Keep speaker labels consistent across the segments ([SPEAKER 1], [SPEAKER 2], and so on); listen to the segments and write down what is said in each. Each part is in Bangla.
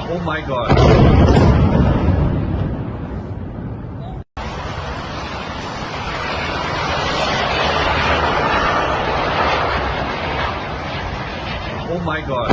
[SPEAKER 1] Oh my God. Oh my God.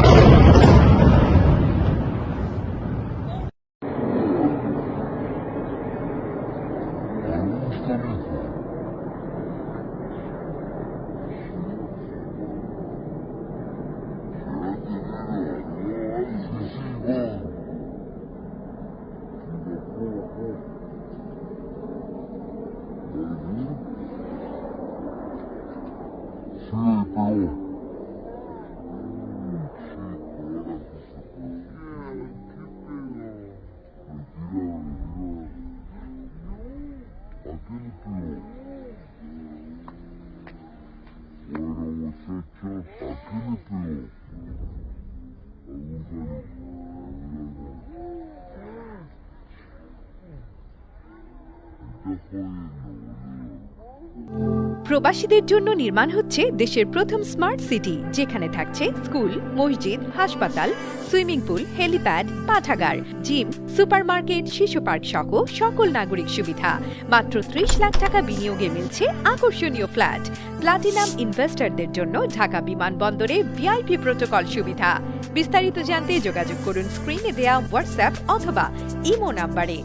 [SPEAKER 2] প্রবাসীদের জন্য নির্মাণ হচ্ছে দেশের প্রথম স্মার্ট সিটি, যেখানে থাকছে স্কুল, মসজিদ, হাসপাতাল, সুইমিং পুল, হেলিপ্যাড, পাঠাগার, জিম, সুপারমার্কেট, শিশু পার্ক সহ সকল নাগরিক সুবিধা। মাত্র ৩০ লাখ টাকা বিনিয়োগে মিলছে আকর্ষণীয় ফ্ল্যাট। প্লাটিনাম ইনভেস্টরদের জন্য ঢাকা বিমানবন্দরে ভিআইপি প্রোটোকল সুবিধা। বিস্তারিত জানতে যোগাযোগ করুন স্ক্রিনে দেয়া হোয়াটসঅ্যাপ অথবা ইমো নাম্বারে।